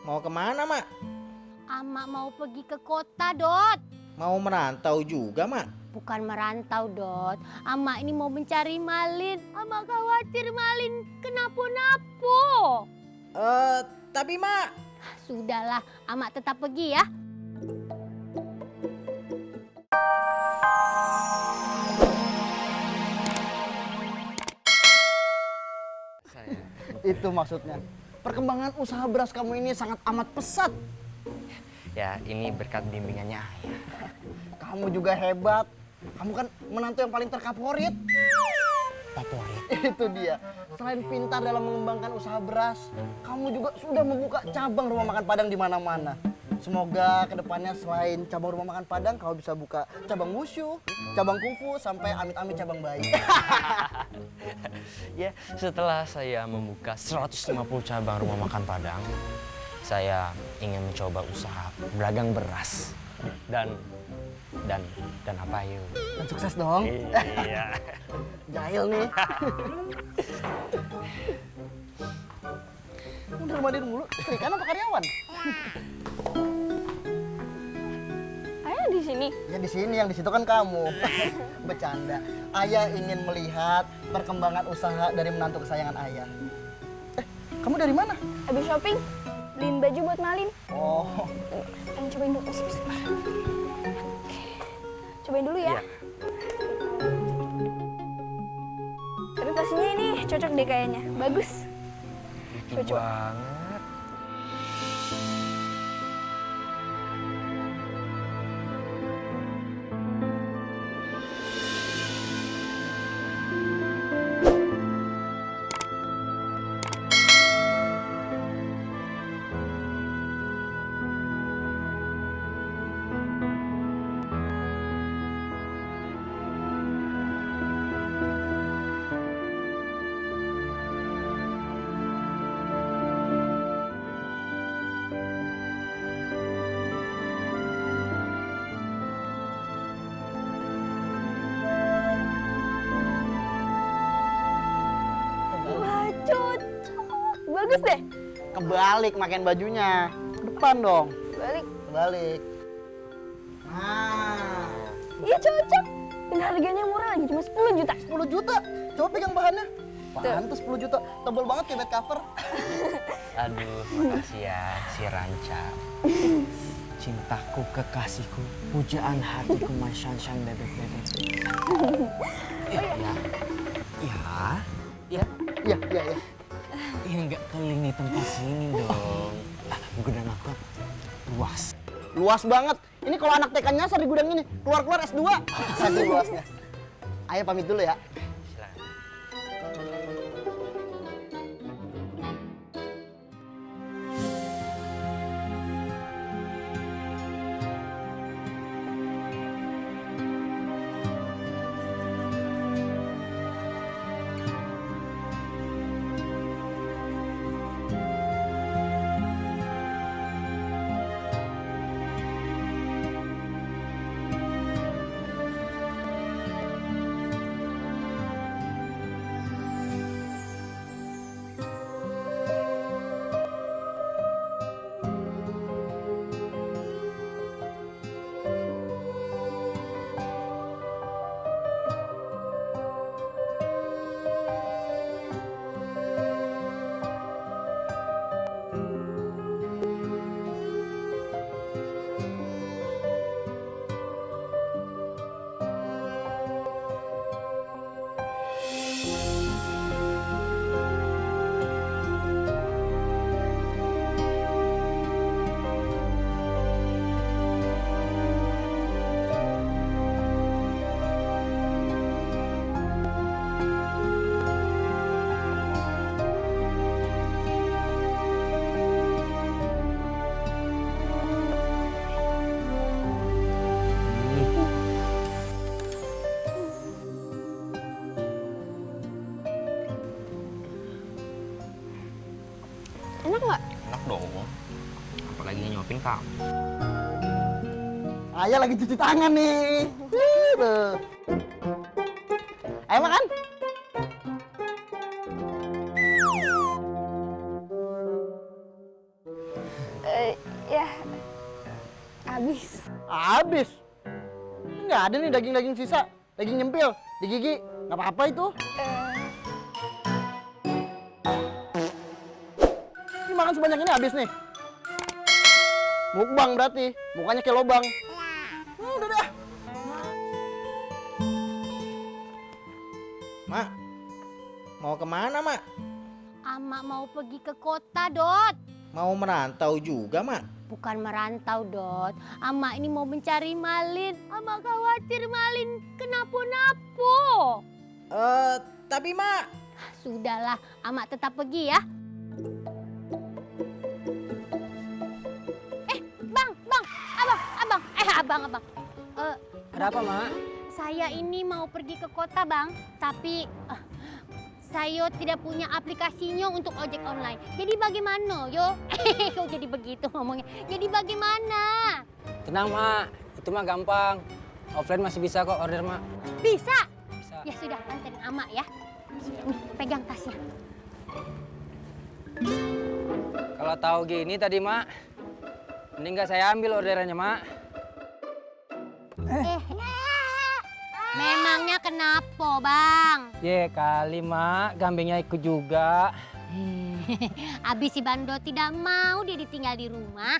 Mau kemana, Mak? Ama mau pergi ke kota, Dot. Mau merantau juga, Mak? Bukan merantau, Dot. Ama ini mau mencari Malin. Ama khawatir Malin kenapa-napa. Tapi Mak... Sudahlah, Ama tetap pergi ya. Itu maksudnya. Perkembangan usaha beras kamu ini sangat amat pesat. Ya, ini berkat bimbingannya ayah. Kamu juga hebat. Kamu kan menantu yang paling terfavorit. Favorit? Itu dia. Selain pintar dalam mengembangkan usaha beras, kamu juga sudah membuka cabang rumah makan Padang di mana-mana. Semoga kedepannya selain cabang rumah makan Padang, kamu bisa buka cabang wushu, cabang kungfu, sampai amit-amit cabang bayi. Ya, setelah saya membuka 150 cabang rumah makan Padang, saya ingin mencoba usaha berdagang beras. Dan apa yuk? Dan sukses dong. Iya. Jahil nih. Udah mandiin mulu, ikan apa karyawan? Ayah di sini. Ya di sini, yang di situ kan kamu. Bercanda. Ayah ingin melihat perkembangan usaha dari menantu kesayangan ayah. Kamu dari mana? Habis shopping, beliin baju buat Malin. Oh, Yang cobain dulu. Cobain dulu ya. Iya. Tapi pastinya ini cocok deh kayaknya. Bagus. Lucu banget. Wah, cocok. Bagus deh. kebalik makan bajunya. Ke depan dong. Balik. Kebalik. Nah, Iya cocok. Dan harganya murah lagi, cuma 10 juta. 10 juta. Coba pegang bahannya. Pantes 10 juta. Tebel banget kayak bed cover. Aduh, makasih ya si Ranca. Cintaku, kekasihku, pujaan hatiku, my sunshine, bebek-bebek. Ya. Iya, iya, iya. Ya nggak keliling di tempat sini dong. Gudang aku luas. Luas banget. Ini kalau anak TK nyasar di gudang ini, keluar-keluar S2. Saking luasnya. Ayah pamit dulu ya. Silakan. Enak nggak? Enak dong. Apalagi nyuapin kamu. Ayah lagi cuci tangan nih. Tuh. Ayo makan. Habis. Nggak ada nih daging-daging sisa. Daging nyempil di gigi. Nggak apa-apa itu. Ini makan sebanyak ini habis nih. Mukbang berarti. Mukanya kayak lobang. Udah dah. Mak, mau kemana, Mak? Ama mau pergi ke kota, Dot. Mau merantau juga, Mak? Bukan merantau, Dot. Ama ini mau mencari Malin. Ama khawatir Malin kenapa-napa. Tapi Mak, Sudahlah, Ama tetap pergi ya. Abang. Ada apa, Mak? Saya ini mau pergi ke kota, Bang. Tapi saya tidak punya aplikasinya untuk ojek online. Jadi bagaimana, yo? Kok jadi begitu ngomongnya? Jadi bagaimana? Tenang, Mak. Itu mah gampang. Offline masih bisa kok order, Mak. Bisa? Bisa. Ya sudah, anterin Ama ya. Nih, pegang tasnya. Kalau tahu gini tadi, Mak, mending nggak saya ambil orderannya, Mak. Memangnya kenapa, Bang? Ye kali, Mak. Kambingnya ikut juga. Abis si Bando tidak mau dia ditinggal di rumah.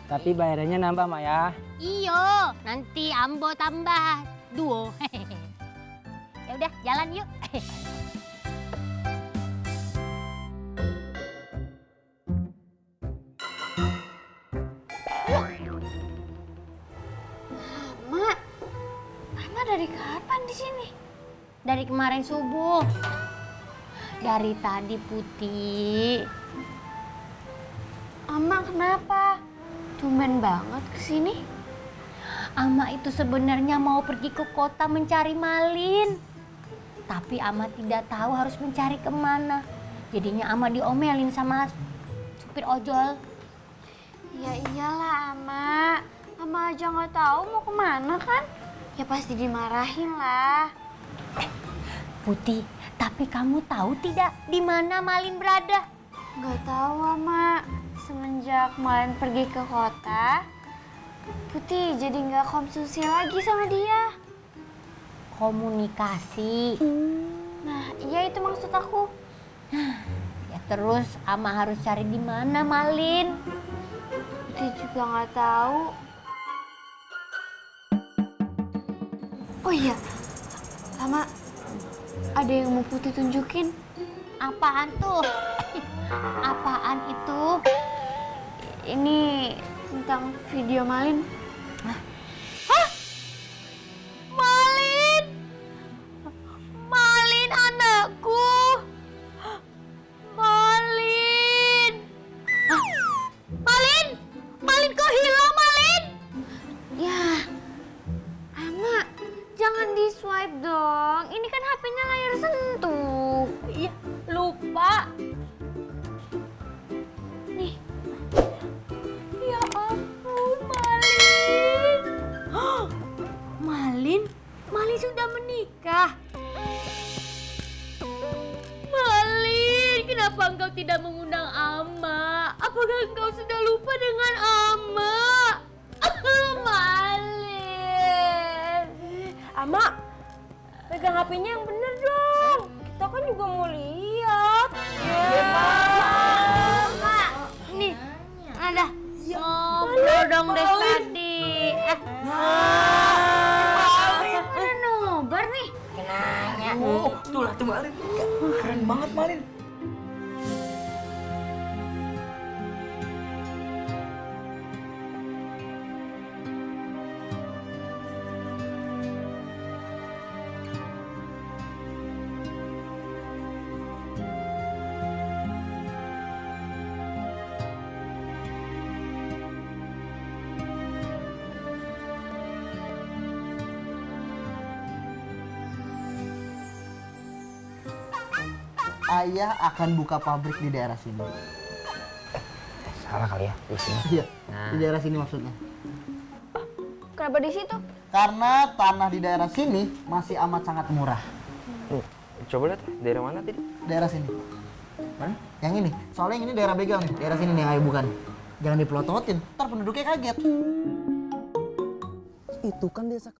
Tapi bayarannya nambah, Mak ya. Iyo, nanti Ambo tambah 2. Ya udah, jalan yuk. Mak, Mama dari kapan di sini? Dari kemarin subuh. Dari tadi Putih. Ama kenapa? Tumben banget kesini. Ama itu sebenarnya mau pergi ke kota mencari Malin. Tapi Ama tidak tahu harus mencari kemana. Jadinya Ama diomelin sama supir ojol. Ya iyalah, Ama. Ama aja nggak tahu mau kemana kan? Ya pasti dimarahin lah. Putih, tapi kamu tahu tidak di mana Malin berada? Nggak tahu, Ama. Semenjak Malin pergi ke kota, Putih jadi nggak konsumsi lagi sama dia. Komunikasi. Nah, iya itu maksud aku. Ya terus Ama harus cari di mana Malin? Putih juga nggak tahu. Oh iya, Ama, ada yang mau Putih tunjukin. Apaan tuh? Apaan itu? Ini tentang video Malin. Malin! Malin anakku! Malin! Hah? Malin! Malin kok hilang, Malin? Ya, Ama, jangan di swipe dong. Ini kan HP-nya layar sentuh. Iya, lupa. Nih, Ya ampun, Malin. Malin? Malin sudah menikah? Malin, kenapa engkau tidak mengundang Ama? Apakah engkau sudah lupa dengan Ama? Malin. Ama, pegang HP-nya yang bener dong. Kita kan juga mau lihat. Ya, Pak. Nih, ada. Ngobrol dong deh tadi. Udah nobar nih. Kenanya. Tuh lah tuh Malin. Keren banget Malin. Ayah akan buka pabrik di daerah sini. Salah kali ya di sini. Iya, Nah. di daerah sini maksudnya. kenapa di situ? Karena tanah di daerah sini masih amat sangat murah. Coba lihat daerah mana tadi? Daerah sini. Mana? Yang ini. Soalnya yang ini daerah begal nih. Daerah sini nih yang ayah bukan. Jangan dipelototin, ntar penduduknya kaget. itu kan desa